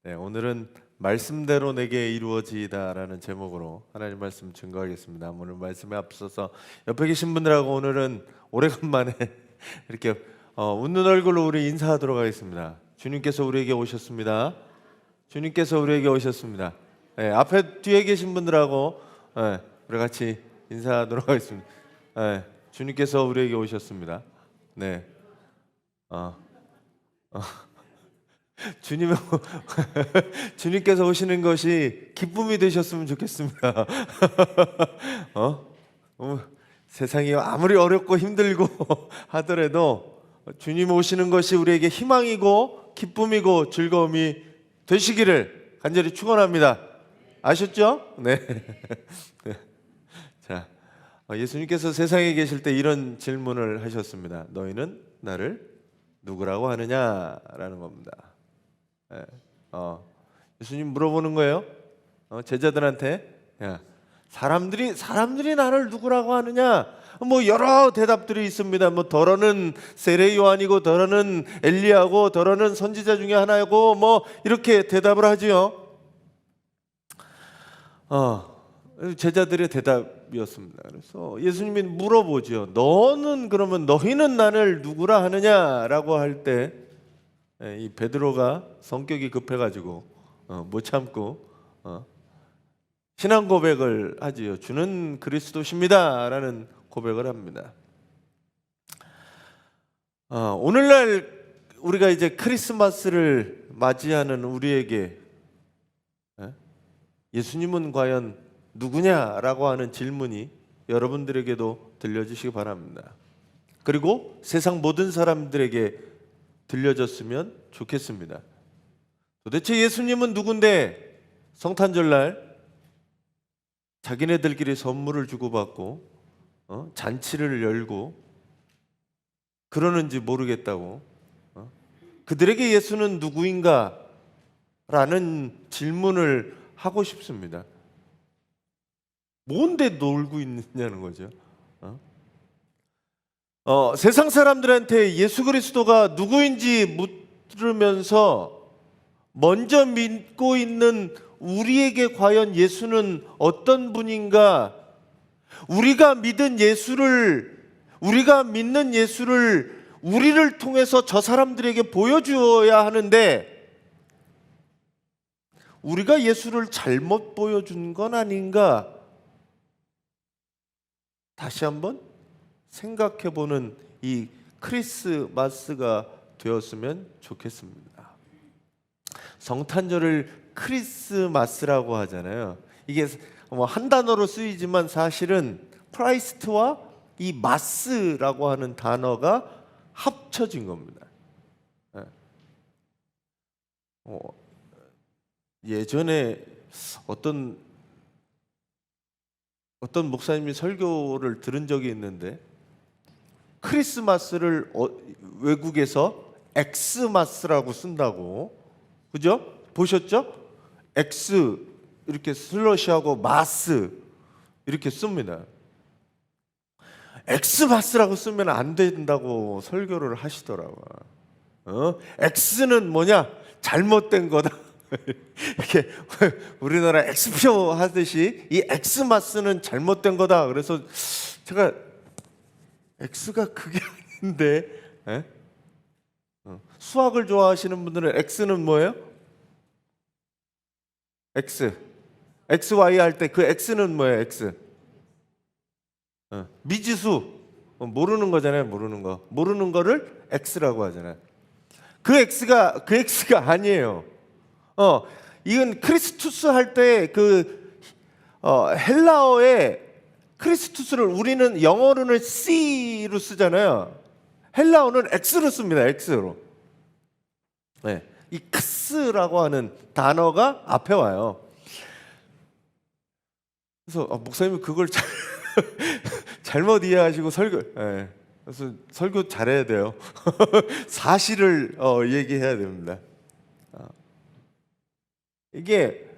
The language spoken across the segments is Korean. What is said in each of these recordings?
네, 오늘은 말씀대로 내게 이루어지이다라는 제목으로 하나님 말씀 증거하겠습니다. 오늘 말씀에 앞서서 옆에 계신 분들하고 오늘은 오래간만에 이렇게 웃는 얼굴로 우리 인사하도록 하겠습니다. 주님께서 우리에게 오셨습니다. 주님께서 우리에게 오셨습니다. 네, 앞에 뒤에 계신 분들하고 우리 같이 인사하도록 하겠습니다. 주님께서 우리에게 오셨습니다. 네, 주님, 주님께서 오시는 것이 기쁨이 되셨으면 좋겠습니다. 세상이 아무리 어렵고 힘들고 하더라도 주님 오시는 것이 우리에게 희망이고 기쁨이고 즐거움이 되시기를 간절히 축원합니다. 아셨죠? 네. 자, 예수님께서 세상에 계실 때 이런 질문을 하셨습니다. 너희는 나를 누구라고 하느냐라는 겁니다. 예수님 물어보는 거예요. 제자들한테 야, 사람들이 나를 누구라고 하느냐? 뭐 여러 대답들이 있습니다. 뭐 더러는 세례 요한이고 더러는 엘리야고 더러는 선지자 중에 하나고 뭐 이렇게 대답을 하지요. 제자들의 대답이었습니다. 그래서 예수님이 물어보죠. 너희는 나를 누구라 하느냐라고 할 때 이 베드로가 성격이 급해가지고 못 참고 신앙 고백을 하지요. 주는 그리스도십니다라는 고백을 합니다. 오늘날 우리가 이제 크리스마스를 맞이하는 우리에게 예수님은 과연 누구냐라고 하는 질문이 여러분들에게도 들려주시기 바랍니다. 그리고 세상 모든 사람들에게 들려졌으면 좋겠습니다. 도대체 예수님은 누군데 성탄절날 자기네들끼리 선물을 주고받고 잔치를 열고 그러는지 모르겠다고 그들에게 예수는 누구인가? 라는 질문을 하고 싶습니다. 뭔데 놀고 있느냐는 거죠. 세상 사람들한테 예수 그리스도가 누구인지 물으면서 먼저 믿고 있는 우리에게 과연 예수는 어떤 분인가? 우리가 믿는 예수를 우리를 통해서 저 사람들에게 보여주어야 하는데 우리가 예수를 잘못 보여준 건 아닌가? 다시 한번 생각해보는 이 크리스마스가 되었으면 좋겠습니다. 성탄절을 크리스마스라고 하잖아요. 이게 한 단어로 쓰이지만 사실은 크라이스트와 이 마스라고 하는 단어가 합쳐진 겁니다. 예전에 어떤 목사님이 설교를 들은 적이 있는데 크리스마스를 외국에서 엑스마스라고 쓴다고, 그죠? 보셨죠? 엑스 이렇게 슬러시하고 마스 이렇게 씁니다. 엑스마스라고 쓰면 안 된다고 설교를 하시더라고요. 엑스는 뭐냐? 잘못된 거다. 이렇게 우리나라 엑스표 하듯이 이 엑스마스는 잘못된 거다. 그래서 제가 X가 그게 아닌데 수학을 좋아하시는 분들은 X는 뭐예요? XY 할 때 그 X는 뭐예요? X 미지수 모르는 거잖아요. 모르는 거를 X라고 하잖아요. 그 X가 아니에요. 이건 크리스투스 할 때 그 헬라어에 크리스투스를 우리는 영어로는 C로 쓰잖아요. 헬라어는 X로 씁니다. X로. 네, 이 크스라고 하는 단어가 앞에 와요. 그래서 목사님이 그걸 잘못 이해하시고 그래서 설교 잘해야 돼요. 사실을 얘기해야 됩니다. 이게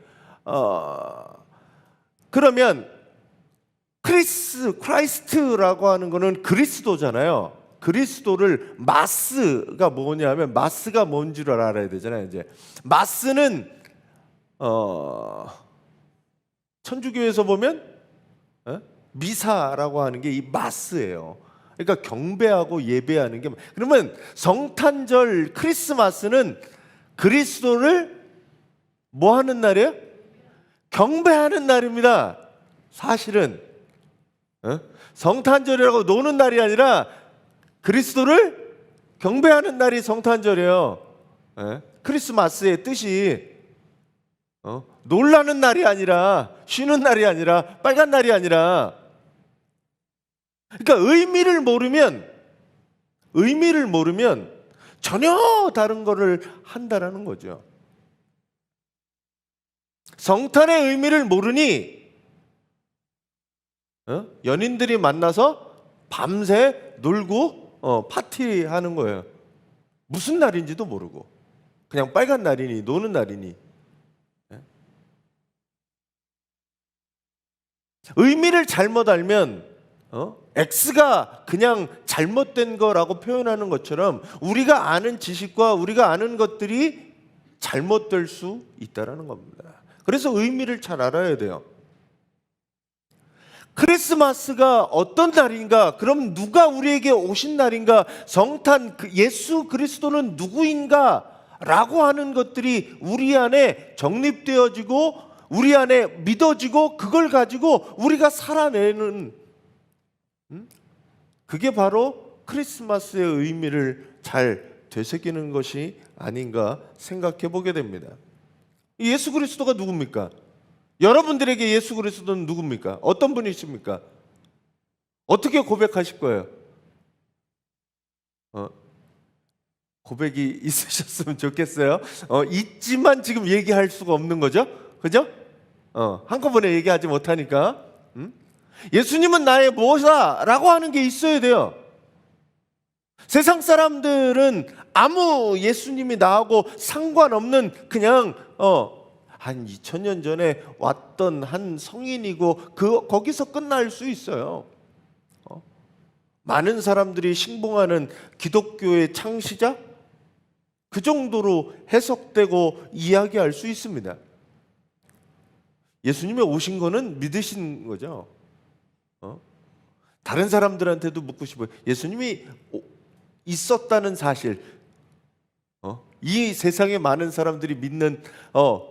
그러면 크라이스트라고 하는 거는 그리스도잖아요. 그리스도를 마스가 뭐냐면 마스가 뭔 줄 알아야 되잖아요. 이제 마스는 천주교에서 보면 미사라고 하는 게 이 마스예요. 그러니까 경배하고 예배하는 게, 그러면 성탄절 크리스마스는 그리스도를 뭐 하는 날이에요? 경배하는 날입니다. 사실은 성탄절이라고 노는 날이 아니라 그리스도를 경배하는 날이 성탄절이에요. 크리스마스의 뜻이 놀라는 날이 아니라, 쉬는 날이 아니라, 빨간 날이 아니라, 그러니까 의미를 모르면 전혀 다른 거를 한다라는 거죠. 성탄의 의미를 모르니 연인들이 만나서 밤새 놀고 파티하는 거예요. 무슨 날인지도 모르고 그냥 빨간 날이니 노는 날이니. 의미를 잘못 알면 X가 그냥 잘못된 거라고 표현하는 것처럼 우리가 아는 지식과 우리가 아는 것들이 잘못될 수 있다는 겁니다. 그래서 의미를 잘 알아야 돼요. 크리스마스가 어떤 날인가? 그럼 누가 우리에게 오신 날인가? 성탄 예수 그리스도는 누구인가? 라고 하는 것들이 우리 안에 정립되어지고 우리 안에 믿어지고 그걸 가지고 우리가 살아내는, 그게 바로 크리스마스의 의미를 잘 되새기는 것이 아닌가 생각해 보게 됩니다. 예수 그리스도가 누굽니까? 여러분들에게 예수 그리스도는 누굽니까? 어떤 분이십니까? 어떻게 고백하실 거예요? 고백이 있으셨으면 좋겠어요. 있지만 지금 얘기할 수가 없는 거죠, 그죠? 한꺼번에 얘기하지 못하니까. 예수님은 나의 무엇이다 라고 하는 게 있어야 돼요. 세상 사람들은 아무 예수님이 나하고 상관없는 그냥 한 2000년 전에 왔던 한 성인이고 거기서 끝날 수 있어요. 많은 사람들이 신봉하는 기독교의 창시자? 그 정도로 해석되고 이야기할 수 있습니다. 예수님이 오신 거는 믿으신 거죠. 다른 사람들한테도 묻고 싶어요. 예수님이 있었다는 사실, 이 세상에 많은 사람들이 믿는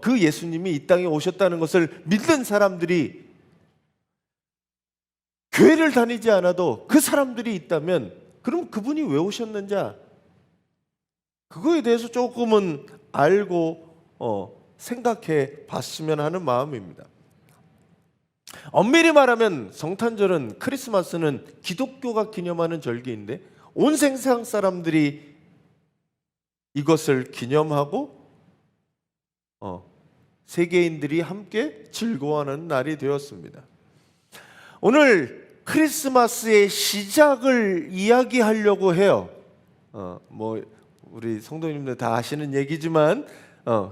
그 예수님이 이 땅에 오셨다는 것을 믿는 사람들이 교회를 다니지 않아도 그 사람들이 있다면 그럼 그분이 왜 오셨는지 그거에 대해서 조금은 알고 생각해 봤으면 하는 마음입니다. 엄밀히 말하면 성탄절은, 크리스마스는 기독교가 기념하는 절기인데 온 세상 사람들이 이것을 기념하고 세계인들이 함께 즐거워하는 날이 되었습니다. 오늘 크리스마스의 시작을 이야기하려고 해요. 우리 성도님들 다 아시는 얘기지만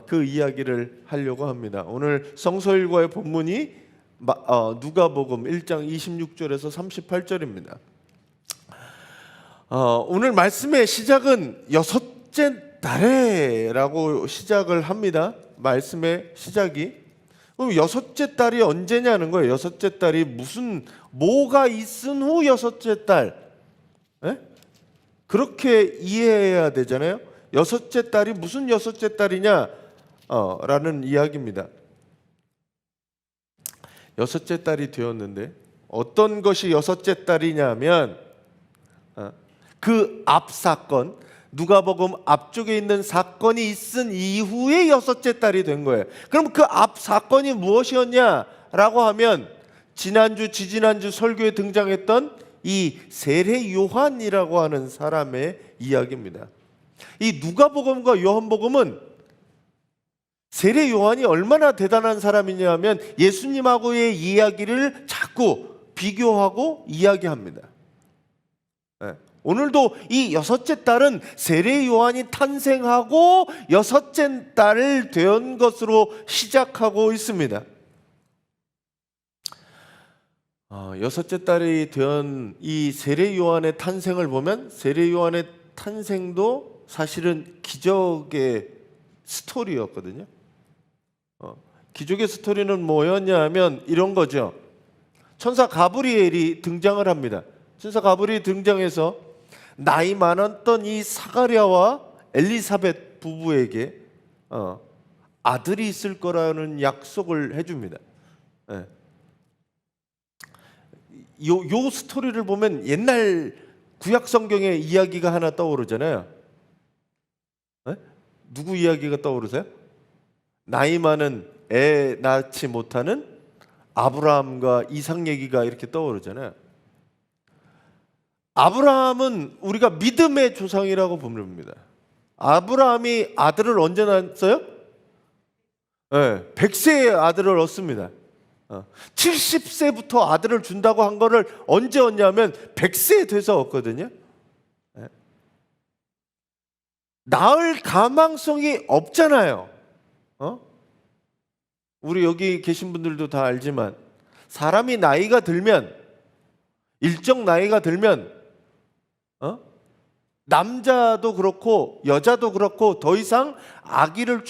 그 이야기를 하려고 합니다. 오늘 성서일과의 본문이 누가복음 1장 26절에서 38절입니다. 오늘 말씀의 시작은 여섯째 달에라고 시작을 합니다. 말씀의 시작이. 그럼 여섯째 달이 언제냐는 거예요. 여섯째 달이 뭐가 있은 후 여섯째 달? 그렇게 이해해야 되잖아요. 여섯째 달이 무슨 여섯째 달이냐? 라는 이야기입니다. 여섯째 달이 되었는데 어떤 것이 여섯째 달이냐면 그 앞 사건, 누가복음 앞쪽에 있는 사건이 있은 이후에 여섯째 달이 된 거예요. 그럼 그 앞 사건이 무엇이었냐라고 하면 지난주, 지지난주 설교에 등장했던 이 세례 요한이라고 하는 사람의 이야기입니다. 이 누가복음과 요한복음은 세례 요한이 얼마나 대단한 사람이냐면 예수님하고의 이야기를 자꾸 비교하고 이야기합니다. 오늘도 이 여섯째 달은 세례 요한이 탄생하고 여섯째 달을 된 것으로 시작하고 있습니다. 여섯째 딸이 된 이 세례 요한의 탄생을 보면 세례 요한의 탄생도 사실은 기적의 스토리였거든요. 기적의 스토리는 뭐였냐 하면 이런 거죠. 천사 가브리엘이 등장을 합니다. 천사 가브리엘이 등장해서 나이 많았던 이 사가랴와 엘리사벳 부부에게 아들이 있을 거라는 약속을 해줍니다. 예. 요 스토리를 보면 옛날 구약 성경의 이야기가 하나 떠오르잖아요. 예? 누구 이야기가 떠오르세요? 나이 많은 애 낳지 못하는 아브라함과 이삭 얘기가 이렇게 떠오르잖아요. 아브라함은 우리가 믿음의 조상이라고 부릅니다. 아브라함이 아들을 언제 낳았어요? 네, 100세에 아들을 얻습니다. 70세부터 아들을 준다고 한 거를 언제 얻냐면 100세 돼서 얻거든요. 네. 낳을 가망성이 없잖아요. 우리 여기 계신 분들도 다 알지만 사람이 나이가 들면 일정 나이가 들면 남자도 그렇고 여자도 그렇고 더 이상 아기를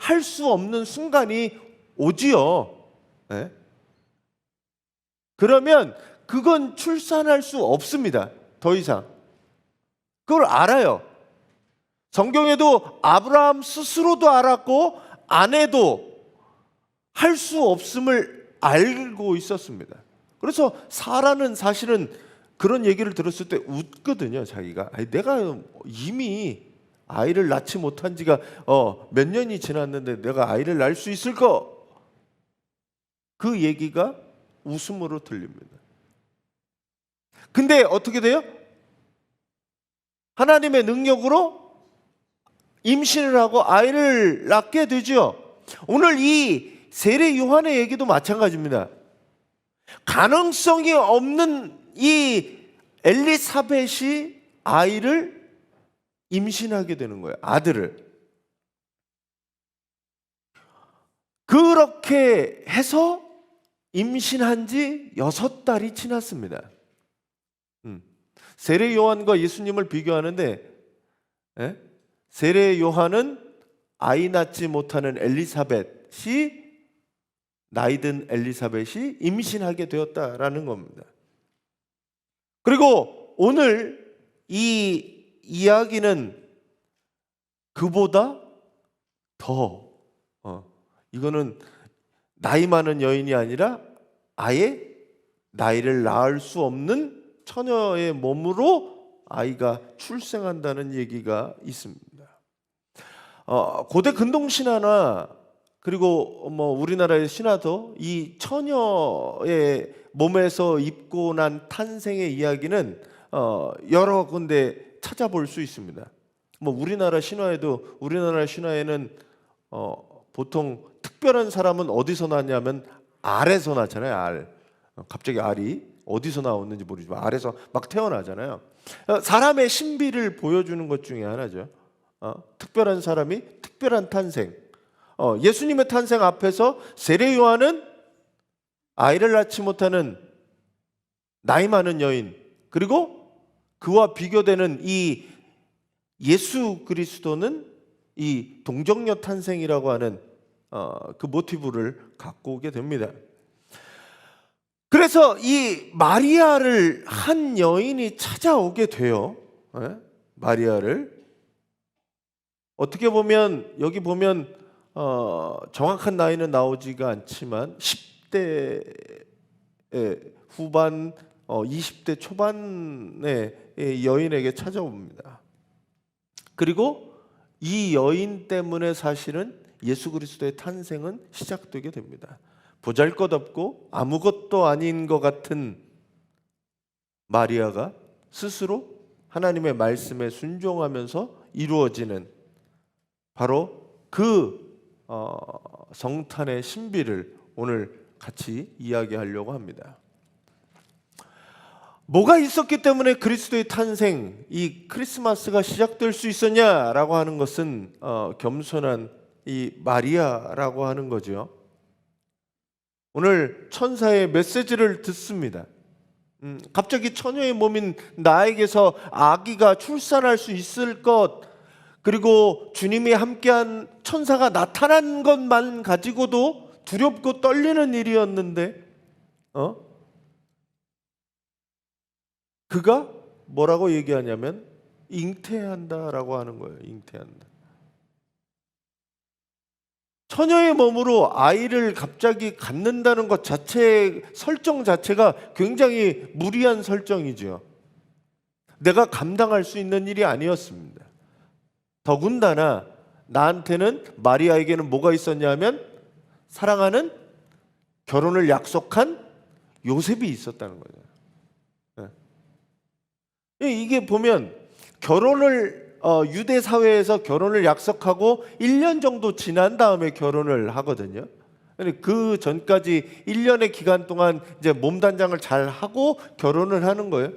할 수 없는 순간이 오지요. 네? 그러면 그건 출산할 수 없습니다. 더 이상. 그걸 알아요. 성경에도 아브라함 스스로도 알았고 아내도 할 수 없음을 알고 있었습니다. 그래서 사라는 사실은 그런 얘기를 들었을 때 웃거든요. 자기가 내가 이미 아이를 낳지 못한 지가 몇 년이 지났는데 내가 아이를 낳을 수 있을까? 그 얘기가 웃음으로 들립니다. 근데 어떻게 돼요? 하나님의 능력으로 임신을 하고 아이를 낳게 되죠. 오늘 이 세례 요한의 얘기도 마찬가지입니다. 가능성이 없는 이 엘리사벳이 아이를 임신하게 되는 거예요. 아들을. 그렇게 해서 임신한 지 6달이 지났습니다. 세례 요한과 예수님을 비교하는데 세례 요한은 아이 낳지 못하는 엘리사벳이 나이든 엘리사벳이 임신하게 되었다라는 겁니다. 그리고 오늘 이 이야기는 그보다 더 이거는 나이 많은 여인이 아니라 아예 나이를 낳을 수 없는 처녀의 몸으로 아이가 출생한다는 얘기가 있습니다. 고대 근동 신화나 그리고 우리나라의 신화도 이 처녀의 몸에서 입고 난 탄생의 이야기는 여러 군데 찾아볼 수 있습니다. 우리나라 신화에는 보통 특별한 사람은 어디서 나냐면 알에서 나잖아요. 알. 갑자기 알이 어디서 나왔는지 모르지만 알에서 막 태어나잖아요. 사람의 신비를 보여주는 것 중에 하나죠. 특별한 사람이 특별한 탄생. 예수님의 탄생 앞에서 세례 요한은 아이를 낳지 못하는 나이 많은 여인, 그리고 그와 비교되는 이 예수 그리스도는 이 동정녀 탄생이라고 하는 그 모티브를 갖고 오게 됩니다. 그래서 이 마리아를 한 여인이 찾아오게 돼요. 마리아를 어떻게 보면 여기 보면 정확한 나이는 나오지가 않지만 10대 후반 20대 초반의 여인에게 찾아옵니다. 그리고 이 여인 때문에 사실은 예수 그리스도의 탄생은 시작되게 됩니다. 보잘것없고 아무것도 아닌 것 같은 마리아가 스스로 하나님의 말씀에 순종하면서 이루어지는 바로 그 성탄의 신비를 오늘 같이 이야기하려고 합니다. 뭐가 있었기 때문에 그리스도의 탄생, 이 크리스마스가 시작될 수 있었냐라고 하는 것은 겸손한 이 마리아라고 하는 거죠. 오늘 천사의 메시지를 듣습니다. 갑자기 처녀의 몸인 나에게서 아기가 출산할 수 있을 것, 그리고 주님이 함께한 천사가 나타난 것만 가지고도 두렵고 떨리는 일이었는데, 그가 뭐라고 얘기하냐면 잉태한다라고 하는 거예요. 잉태한다. 처녀의 몸으로 아이를 갑자기 갖는다는 것 자체, 설정 자체가 굉장히 무리한 설정이죠. 내가 감당할 수 있는 일이 아니었습니다. 더군다나 나한테는, 마리아에게는 뭐가 있었냐면 사랑하는, 결혼을 약속한 요셉이 있었다는 거죠. 이게 보면 유대 사회에서 결혼을 약속하고 1년 정도 지난 다음에 결혼을 하거든요. 그 전까지 1년의 기간 동안 이제 몸단장을 잘 하고 결혼을 하는 거예요.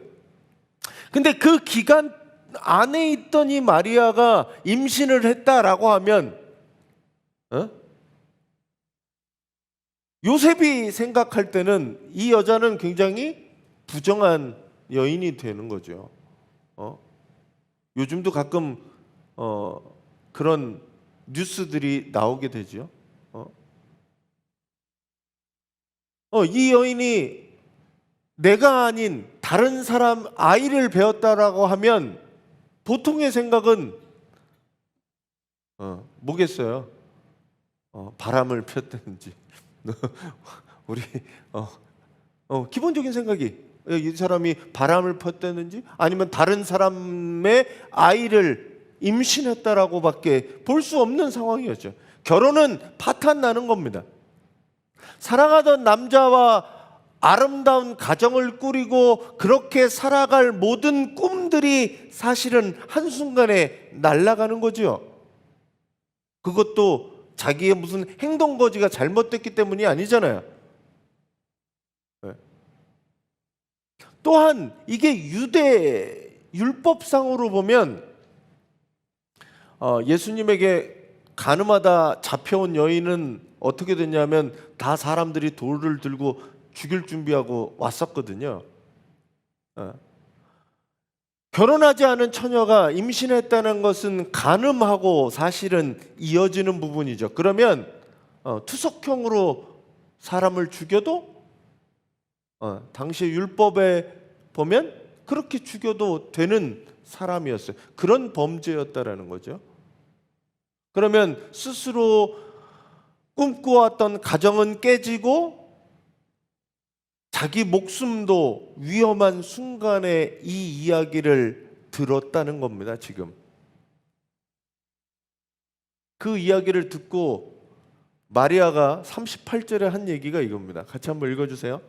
근데 그 기간 안에 있던 이 마리아가 임신을 했다라고 하면, 요셉이 생각할 때는 이 여자는 굉장히 부정한 여인이 되는 거죠. 요즘도 가끔 그런 뉴스들이 나오게 되죠. 이 여인이 내가 아닌 다른 사람 아이를 배웠다라고 하면 보통의 생각은 뭐겠어요? 바람을 폈다든지 우리 기본적인 생각이, 이 사람이 바람을 폈다든지 아니면 다른 사람의 아이를 임신했다라고 밖에 볼 수 없는 상황이었죠. 결혼은 파탄 나는 겁니다. 사랑하던 남자와 아름다운 가정을 꾸리고 그렇게 살아갈 모든 꿈들이 사실은 한순간에 날아가는 거죠. 그것도 자기의 무슨 행동거지가 잘못됐기 때문이 아니잖아요. 또한 이게 유대 율법상으로 보면 예수님에게 가늠하다 잡혀온 여인은 어떻게 됐냐면 다 사람들이 돌을 들고 죽일 준비하고 왔었거든요. 결혼하지 않은 처녀가 임신했다는 것은 간음하고 사실은 이어지는 부분이죠. 그러면 투석형으로 사람을 죽여도 당시 율법에 보면 그렇게 죽여도 되는 사람이었어요. 그런 범죄였다라는 거죠. 그러면 스스로 꿈꾸었던 가정은 깨지고 자기 목숨도 위험한 순간에 이 이야기를 들었다는 겁니다. 지금 그 이야기를 듣고 마리아가 38절에 한 얘기가 이겁니다. 같이 한번 읽어주세요.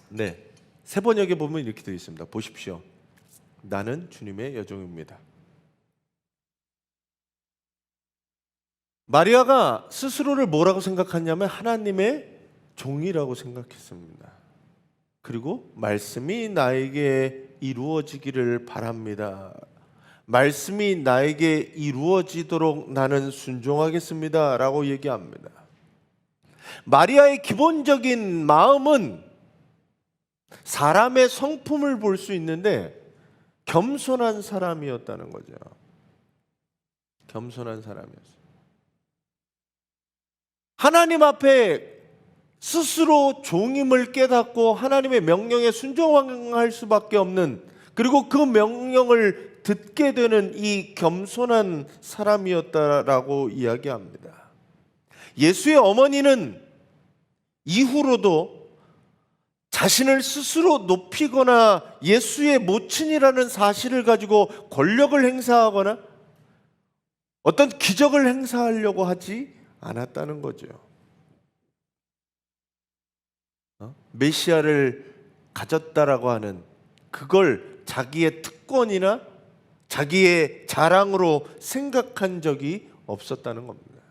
네, 세 번역에 보면 이렇게 되어 있습니다. 보십시오. 나는 주님의 여종입니다. 마리아가 스스로를 뭐라고 생각했냐면 하나님의 종이라고 생각했습니다. 그리고 말씀이 나에게 이루어지기를 바랍니다. 말씀이 나에게 이루어지도록 나는 순종하겠습니다 라고 얘기합니다. 마리아의 기본적인 마음은 사람의 성품을 볼 수 있는데 겸손한 사람이었다는 거죠. 겸손한 사람이었어요. 하나님 앞에 스스로 종임을 깨닫고 하나님의 명령에 순종할 수밖에 없는, 그리고 그 명령을 듣게 되는 이 겸손한 사람이었다라고 이야기합니다. 예수의 어머니는 이후로도 자신을 스스로 높이거나 예수의 모친이라는 사실을 가지고 권력을 행사하거나 어떤 기적을 행사하려고 하지 않았다는 거죠. 메시아를 가졌다라고 하는 그걸 자기의 특권이나 자기의 자랑으로 생각한 적이 없었다는 겁니다.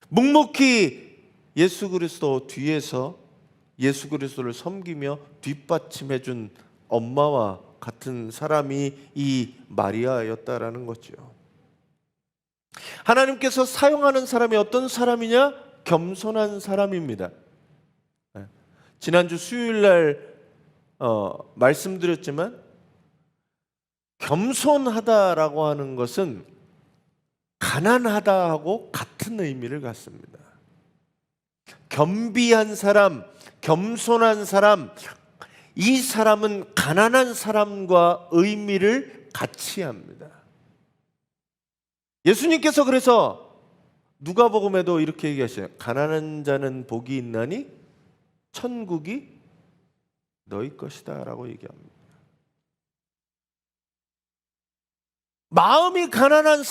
묵묵히 예수 그리스도 뒤에서 예수 그리스도를 섬기며 뒷받침해 준 엄마와 같은 사람이 이 마리아였다라는 거죠. 하나님께서 사용하는 사람이 어떤 사람이냐? 겸손한 사람입니다. 지난주 수요일날 말씀드렸지만 겸손하다라고 하는 것은 가난하다하고 같은 의미를 갖습니다. 겸비한 사람, 겸손한 사람, 이 사람은 가난한 사람과 의미를 같이 합니다. 예수님께서 그래서 누가복음에도 이렇게 얘기하셔요. 가난한 자는 복이 있나니 천국이 너희 것이다 라고 얘기합니다. 마음이 가난한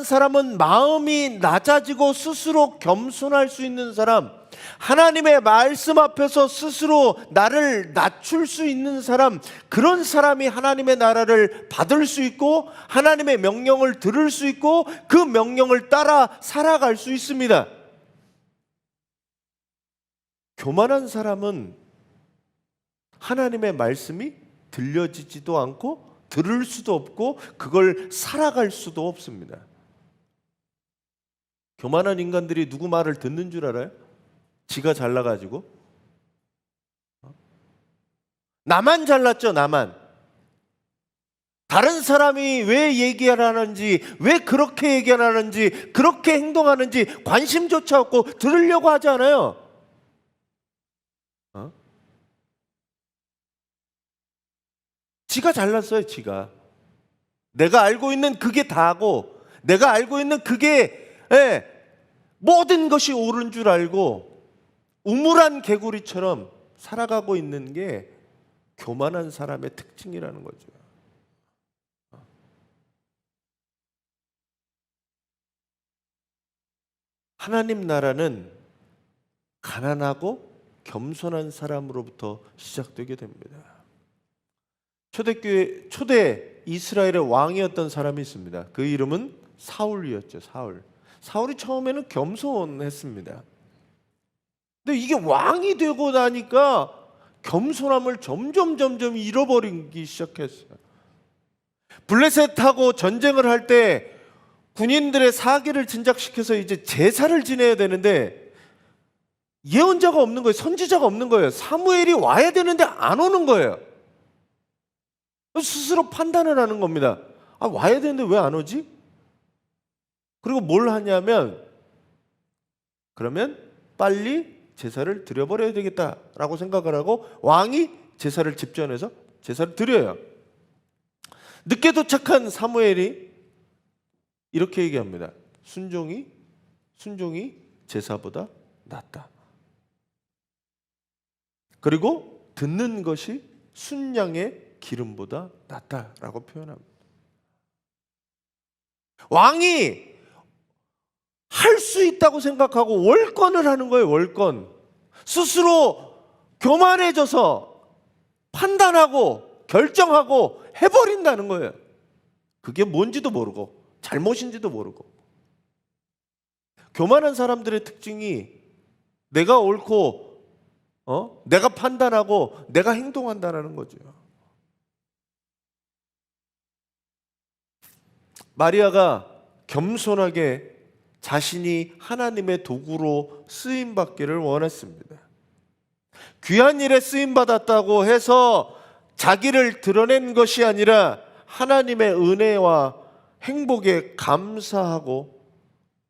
사람은 마음이 낮아지고 스스로 겸손할 수 있는 사람, 하나님의 말씀 앞에서 스스로 나를 낮출 수 있는 사람, 그런 사람이 하나님의 나라를 받을 수 있고 하나님의 명령을 들을 수 있고 그 명령을 따라 살아갈 수 있습니다. 교만한 사람은 하나님의 말씀이 들려지지도 않고 들을 수도 없고 그걸 살아갈 수도 없습니다. 교만한 인간들이 누구 말을 듣는 줄 알아요? 지가 잘나가지고. 나만 잘났죠, 나만. 다른 사람이 왜 얘기하는지, 왜 그렇게 얘기하는지, 그렇게 행동하는지 관심조차 없고 들으려고 하지 않아요. 지가 잘났어요, 지가. 내가 알고 있는 그게 다고, 내가 알고 있는 그게 모든 것이 옳은 줄 알고 우물한 개구리처럼 살아가고 있는 게 교만한 사람의 특징이라는 거죠. 하나님 나라는 가난하고 겸손한 사람으로부터 시작되게 됩니다. 초대교회, 초대 이스라엘의 왕이었던 사람이 있습니다. 그 이름은 사울이었죠. 사울이 처음에는 겸손했습니다. 근데 이게 왕이 되고 나니까 겸손함을 점점 잃어버리기 시작했어요. 블레셋하고 전쟁을 할 때 군인들의 사기를 진작시켜서 이제 제사를 지내야 되는데 예언자가 없는 거예요. 선지자가 없는 거예요. 사무엘이 와야 되는데 안 오는 거예요. 스스로 판단을 하는 겁니다. 와야 되는데 왜 안 오지? 그리고 뭘 하냐면, 그러면 빨리 제사를 드려버려야 되겠다라고 생각을 하고 왕이 제사를 집전해서 제사를 드려요. 늦게 도착한 사무엘이 이렇게 얘기합니다. 순종이 제사보다 낫다. 그리고 듣는 것이 순양의 기름보다 낫다라고 표현합니다. 왕이 할 수 있다고 생각하고 월권을 하는 거예요. 월권. 스스로 교만해져서 판단하고 결정하고 해버린다는 거예요. 그게 뭔지도 모르고 잘못인지도 모르고. 교만한 사람들의 특징이 내가 옳고 내가 판단하고 내가 행동한다는 거죠. 마리아가 겸손하게 자신이 하나님의 도구로 쓰임받기를 원했습니다. 귀한 일에 쓰임받았다고 해서 자기를 드러낸 것이 아니라 하나님의 은혜와 행복에 감사하고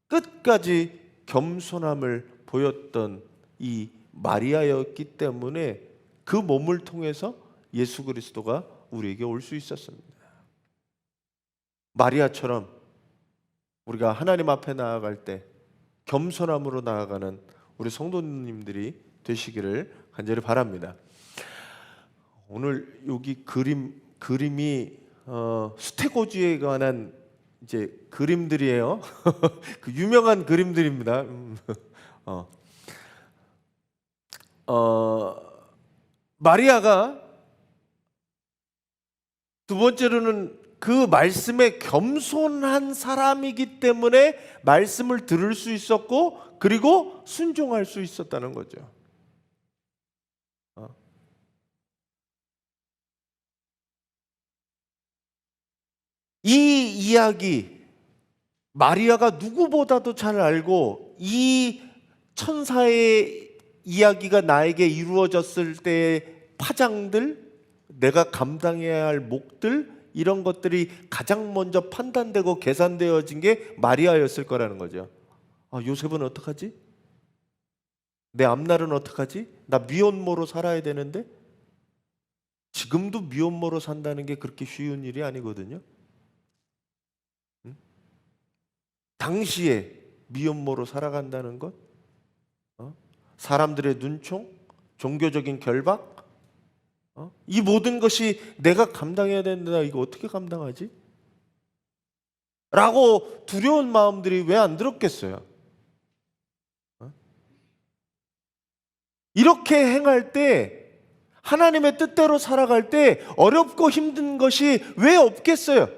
끝까지 겸손함을 보였던 이 마리아였기 때문에 그 몸을 통해서 예수 그리스도가 우리에게 올 수 있었습니다. 마리아처럼 우리가 하나님 앞에 나아갈 때 겸손함으로 나아가는 우리 성도님들이 되시기를 간절히 바랍니다. 오늘 여기 그림이 수태고지에 관한 이제 그림들이에요. 그 유명한 그림들입니다. 마리아가 두 번째로는 그 말씀에 겸손한 사람이기 때문에 말씀을 들을 수 있었고 그리고 순종할 수 있었다는 거죠. 이 이야기, 마리아가 누구보다도 잘 알고 이 천사의 이야기가 나에게 이루어졌을 때의 파장들, 내가 감당해야 할 몫들, 이런 것들이 가장 먼저 판단되고 계산되어진 게 마리아였을 거라는 거죠. 요셉은 어떡하지? 내 앞날은 어떡하지? 나 미혼모로 살아야 되는데? 지금도 미혼모로 산다는 게 그렇게 쉬운 일이 아니거든요. 당시에 미혼모로 살아간다는 것, 사람들의 눈총, 종교적인 결박, 이 모든 것이 내가 감당해야 된다. 이거 어떻게 감당하지? 라고 두려운 마음들이 왜 안 들었겠어요? 이렇게 행할 때, 하나님의 뜻대로 살아갈 때 어렵고 힘든 것이 왜 없겠어요?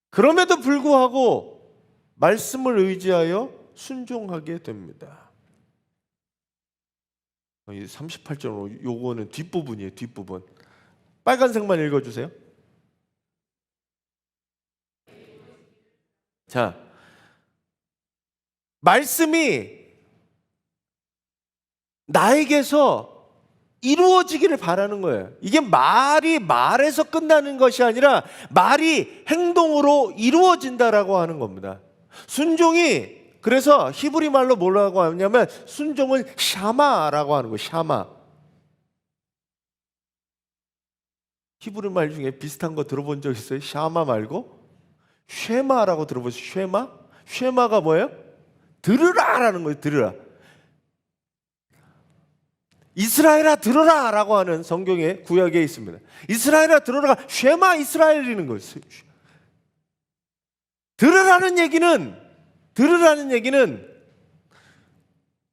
그럼에도 불구하고 말씀을 의지하여 순종하게 됩니다. 38절, 요거는 뒷부분이에요. 뒷부분. 빨간색만 읽어주세요. 자, 말씀이 나에게서 이루어지기를 바라는 거예요. 이게 말이 말에서 끝나는 것이 아니라 말이 행동으로 이루어진다라고 하는 겁니다. 순종이, 그래서 히브리 말로 뭐라고 하냐면 순종은 샤마라고 하는 거예요. 샤마. 히브리 말 중에 비슷한 거 들어본 적 있어요? 샤마 말고 쉐마라고 들어보세요. 쉐마? 쉐마가 뭐예요? 들으라라는 거예요. 들으라. 이스라엘아 들어라 라고 하는 성경의 구약에 있습니다. 이스라엘아 들어라, 쉐마 이스라엘이라는 거예요. 들으라는 얘기는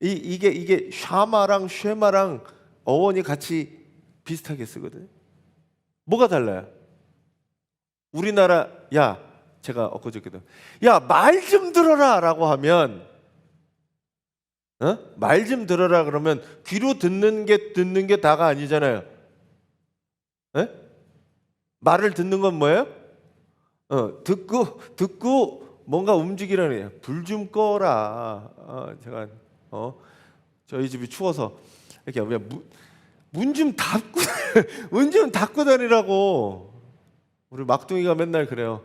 이게 샤마랑 쉐마랑 어원이 같이 비슷하게 쓰거든요. 뭐가 달라요? 우리나라, 제가 엊그저께도 말 좀 들어라 라고 하면, 말 좀 들어라 그러면 귀로 듣는 게 다가 아니잖아요. 말을 듣는 건 뭐예요? 듣고 뭔가 움직이라는 거예요. 불 좀 꺼라. 제가 저희 집이 추워서 이렇게 문 좀 닫고 문 좀 닫고 다니라고. 우리 막둥이가 맨날 그래요.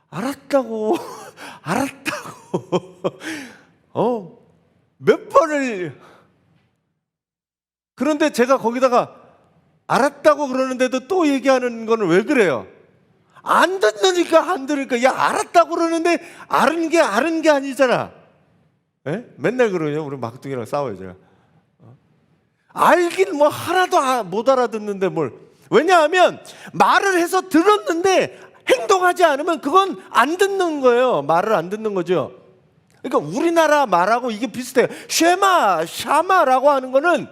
알았다고. 몇 번을. 그런데 제가 거기다가 알았다고 그러는데도 또 얘기하는 거는 왜 그래요? 안 듣으니까 안 들으니까. 알았다고 그러는데 아는 게 아니잖아. 맨날 그러냐. 우리 막둥이랑 싸워요 제가. 알긴 뭐 하나도 못 알아듣는데 뭘. 왜냐하면 말을 해서 들었는데 행동하지 않으면 그건 안 듣는 거예요. 말을 안 듣는 거죠. 그러니까 우리나라 말하고 이게 비슷해요. 쉐마, 샤마라고 하는 거는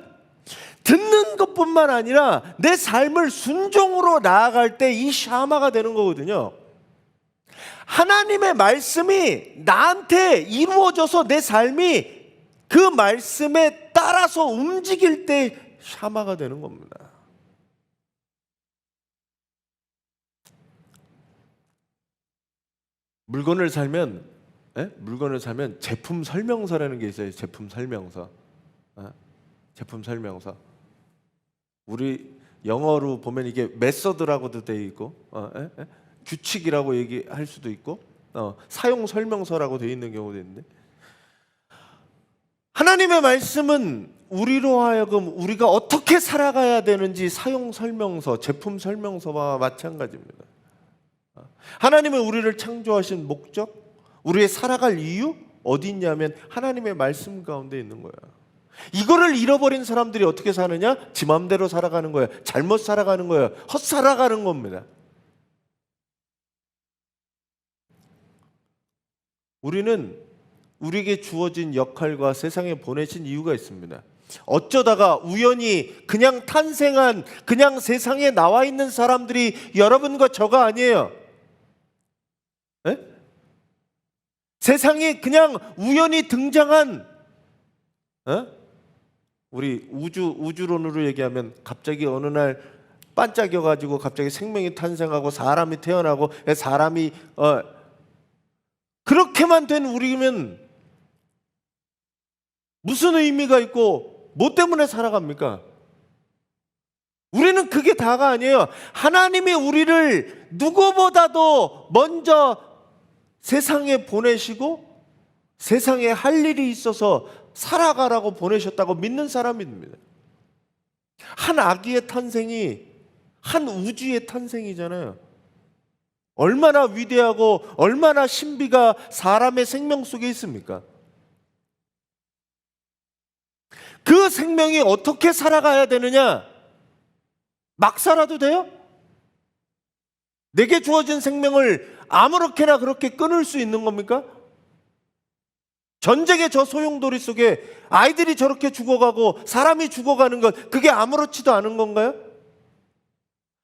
듣는 것뿐만 아니라 내 삶을 순종으로 나아갈 때 이 샤마가 되는 거거든요. 하나님의 말씀이 나한테 이루어져서 내 삶이 그 말씀에 따라서 움직일 때 샤마가 되는 겁니다. 물건을 사면 제품 설명서라는 게 있어요. 제품 설명서. 우리 영어로 보면 이게 메서드라고도 되어 있고, 규칙이라고 얘기할 수도 있고, 사용 설명서라고 되어 있는 경우도 있는데, 하나님의 말씀은 우리로 하여금 우리가 어떻게 살아가야 되는지 사용 설명서, 제품 설명서와 마찬가지입니다. 하나님은 우리를 창조하신 목적, 우리의 살아갈 이유 어디 있냐면 하나님의 말씀 가운데 있는 거야. 이거를 잃어버린 사람들이 어떻게 사느냐? 지 맘대로 살아가는 거예요. 잘못 살아가는 거예요. 헛살아가는 겁니다. 우리는 우리에게 주어진 역할과 세상에 보내신 이유가 있습니다. 어쩌다가 우연히 그냥 탄생한, 그냥 세상에 나와 있는 사람들이 여러분과 저가 아니에요. 세상에 그냥 우연히 등장한, 우리 우주론으로 얘기하면 갑자기 어느 날 반짝여가지고 갑자기 생명이 탄생하고 사람이 태어나고 사람이 그렇게만 된 우리면 무슨 의미가 있고 뭐 때문에 살아갑니까? 우리는 그게 다가 아니에요. 하나님이 우리를 누구보다도 먼저 세상에 보내시고 세상에 할 일이 있어서 살아가라고 보내셨다고 믿는 사람입니다. 한 아기의 탄생이 한 우주의 탄생이잖아요. 얼마나 위대하고 얼마나 신비가 사람의 생명 속에 있습니까? 그 생명이 어떻게 살아가야 되느냐? 막 살아도 돼요? 내게 주어진 생명을 아무렇게나 그렇게 끊을 수 있는 겁니까? 전쟁의 저 소용돌이 속에 아이들이 저렇게 죽어가고 사람이 죽어가는 것, 그게 아무렇지도 않은 건가요?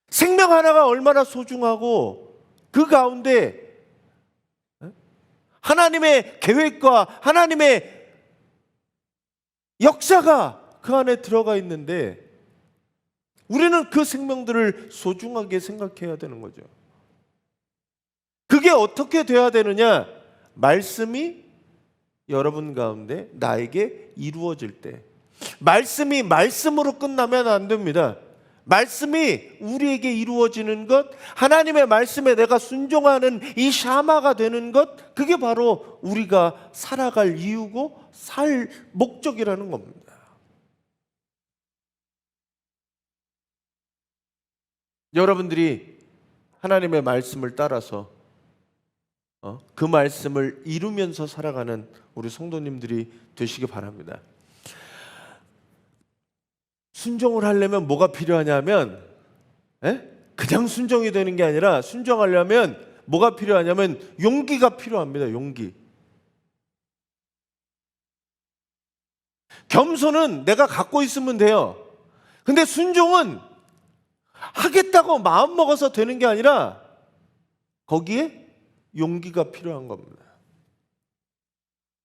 생명 하나가 얼마나 소중하고 그 가운데 하나님의 계획과 하나님의 역사가 그 안에 들어가 있는데 우리는 그 생명들을 소중하게 생각해야 되는 거죠. 그게 어떻게 돼야 되느냐? 말씀이 여러분 가운데 나에게 이루어질 때, 말씀이 말씀으로 끝나면 안 됩니다. 말씀이 우리에게 이루어지는 것, 하나님의 말씀에 내가 순종하는 이 샤마가 되는 것, 그게 바로 우리가 살아갈 이유고 살 목적이라는 겁니다. 여러분들이 하나님의 말씀을 따라서 그 말씀을 이루면서 살아가는 우리 성도님들이 되시기 바랍니다. 순종을 하려면 뭐가 필요하냐면 그냥 순종이 되는 게 아니라 순종하려면 뭐가 필요하냐면 용기가 필요합니다. 용기. 겸손은 내가 갖고 있으면 돼요. 근데 순종은 하겠다고 마음먹어서 되는 게 아니라 거기에 용기가 필요한 겁니다.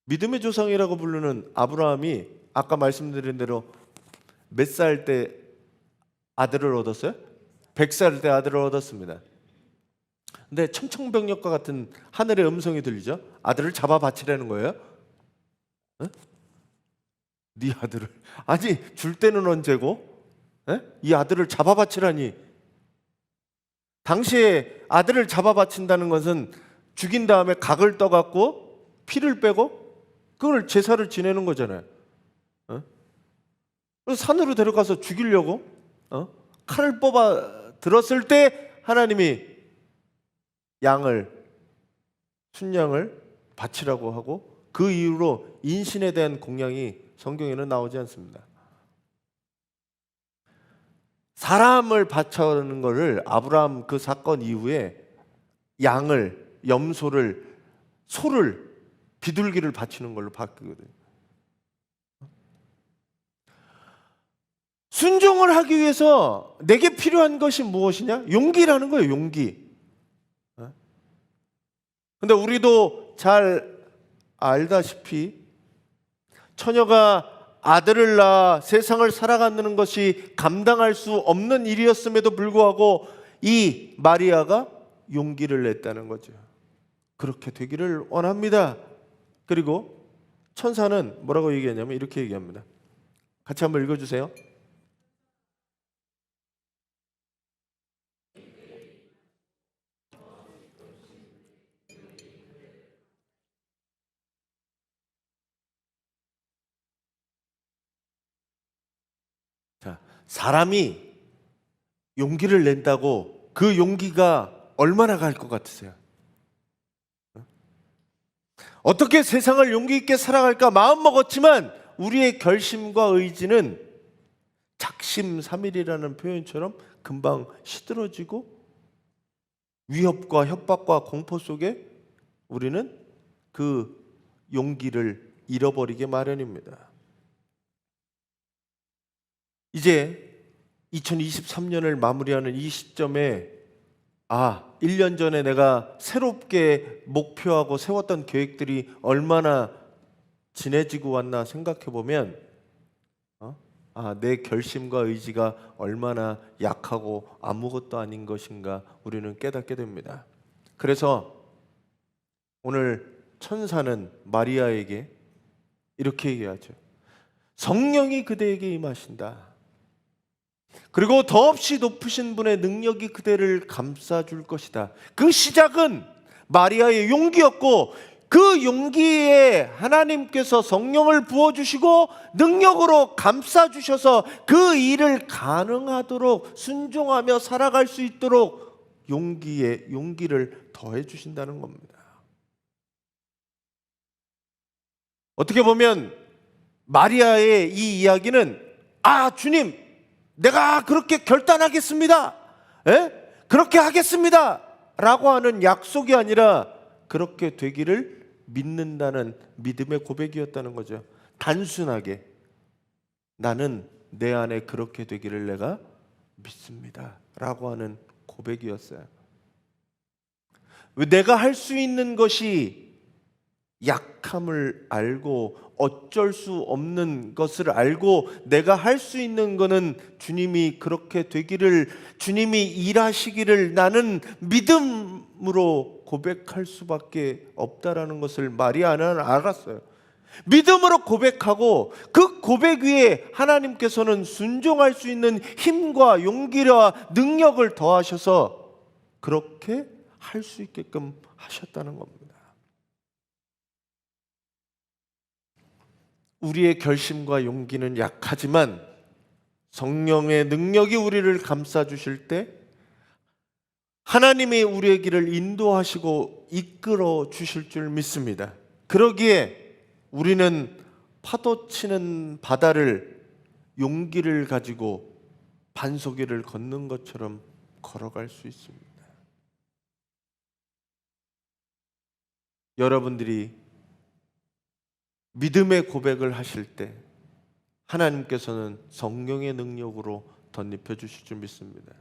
믿음의 조상이라고 부르는 아브라함이 아까 말씀드린 대로 몇 살 때 아들을 얻었어요? 100살 때 아들을 얻었습니다. 근데 천청병력과 같은 하늘의 음성이 들리죠? 아들을 잡아 바치라는 거예요? 네 아들을, 아니 줄 때는 언제고 이 아들을 잡아 바치라니. 당시에 아들을 잡아 바친다는 것은 죽인 다음에 각을 떠갖고 피를 빼고 그걸 제사를 지내는 거잖아요. 그래서 산으로 데려가서 죽이려고 칼을 뽑아 들었을 때 하나님이 순양을 바치라고 하고, 그 이후로 인신에 대한 공양이 성경에는 나오지 않습니다. 사람을 바쳐는 것을 아브라함 그 사건 이후에 양을, 염소를, 소를, 비둘기를 바치는 걸로 바뀌거든요. 순종을 하기 위해서 내게 필요한 것이 무엇이냐? 용기라는 거예요. 용기. 근데 우리도 잘 알다시피 처녀가 아들을 낳아 세상을 살아가는 것이 감당할 수 없는 일이었음에도 불구하고 이 마리아가 용기를 냈다는 거죠. 그렇게 되기를 원합니다. 그리고 천사는 뭐라고 얘기하냐면 이렇게 얘기합니다. 같이 한번 읽어주세요. 자, 사람이 용기를 낸다고 그 용기가 얼마나 갈 것 같으세요? 어떻게 세상을 용기 있게 살아갈까 마음먹었지만 우리의 결심과 의지는 작심삼일이라는 표현처럼 금방 시들어지고 위협과 협박과 공포 속에 우리는 그 용기를 잃어버리게 마련입니다. 이제 2023년을 마무리하는 이 시점에 1년 전에 내가 새롭게 목표하고 세웠던 계획들이 얼마나 진해지고 왔나 생각해 보면 내 결심과 의지가 얼마나 약하고 아무것도 아닌 것인가 우리는 깨닫게 됩니다. 그래서 오늘 천사는 마리아에게 이렇게 얘기하죠. 성령이 그대에게 임하신다. 그리고 더없이 높으신 분의 능력이 그대를 감싸줄 것이다. 그 시작은 마리아의 용기였고, 그 용기에 하나님께서 성령을 부어주시고 능력으로 감싸주셔서 그 일을 가능하도록 순종하며 살아갈 수 있도록 용기를 더해 주신다는 겁니다. 어떻게 보면 마리아의 이 이야기는 주님, 내가 그렇게 결단하겠습니다. 그렇게 하겠습니다. 라고 하는 약속이 아니라 그렇게 되기를 믿는다는 믿음의 고백이었다는 거죠. 단순하게 나는 내 안에 그렇게 되기를 내가 믿습니다. 라고 하는 고백이었어요. 내가 할 수 있는 것이 약함을 알고 어쩔 수 없는 것을 알고 내가 할 수 있는 것은 주님이 그렇게 되기를, 주님이 일하시기를 나는 믿음으로 고백할 수밖에 없다라는 것을 마리아는 알았어요. 믿음으로 고백하고 그 고백 위에 하나님께서는 순종할 수 있는 힘과 용기와 능력을 더하셔서 그렇게 할 수 있게끔 하셨다는 겁니다. 우리의 결심과 용기는 약하지만 성령의 능력이 우리를 감싸주실 때 하나님이 우리의 길을 인도하시고 이끌어 주실 줄 믿습니다. 그러기에 우리는 파도치는 바다를 용기를 가지고 반석 위를 걷는 것처럼 걸어갈 수 있습니다. 여러분들이 믿음의 고백을 하실 때 하나님께서는 성령의 능력으로 덧입혀 주실 줄 믿습니다.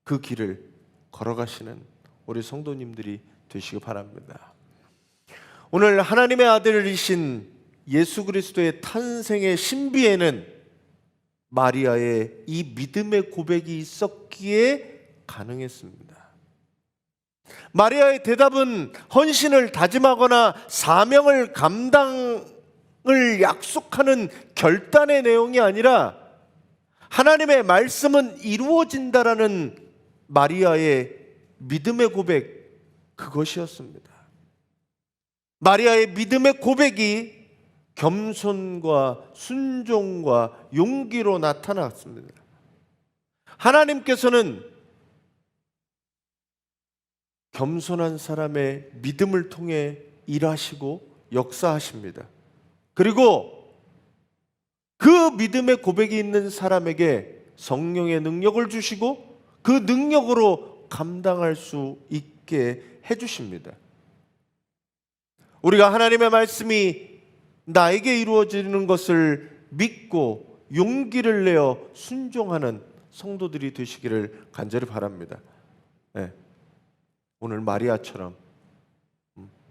그 길을 걸어가시는 우리 성도님들이 되시기 바랍니다. 오늘 하나님의 아들이신 예수 그리스도의 탄생의 신비에는 마리아의 이 믿음의 고백이 있었기에 가능했습니다. 마리아의 대답은 헌신을 다짐하거나 사명을 감당을 약속하는 결단의 내용이 아니라 하나님의 말씀은 이루어진다라는 마리아의 믿음의 고백, 그것이었습니다. 마리아의 믿음의 고백이 겸손과 순종과 용기로 나타났습니다. 하나님께서는 겸손한 사람의 믿음을 통해 일하시고 역사하십니다. 그리고 그 믿음의 고백이 있는 사람에게 성령의 능력을 주시고 그 능력으로 감당할 수 있게 해주십니다. 우리가 하나님의 말씀이 나에게 이루어지는 것을 믿고 용기를 내어 순종하는 성도들이 되시기를 간절히 바랍니다. 오늘 마리아처럼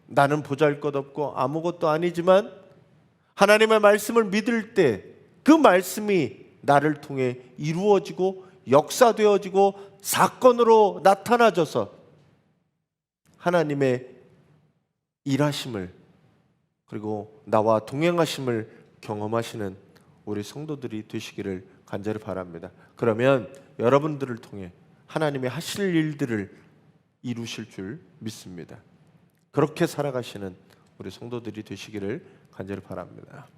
나는 보잘것없고 아무것도 아니지만 하나님의 말씀을 믿을 때 그 말씀이 나를 통해 이루어지고 역사되어지고 사건으로 나타나져서 하나님의 일하심을 그리고 나와 동행하심을 경험하시는 우리 성도들이 되시기를 간절히 바랍니다. 그러면 여러분들을 통해 하나님이 하실 일들을 이루실 줄 믿습니다. 그렇게 살아가시는 우리 성도들이 되시기를 간절히 바랍니다.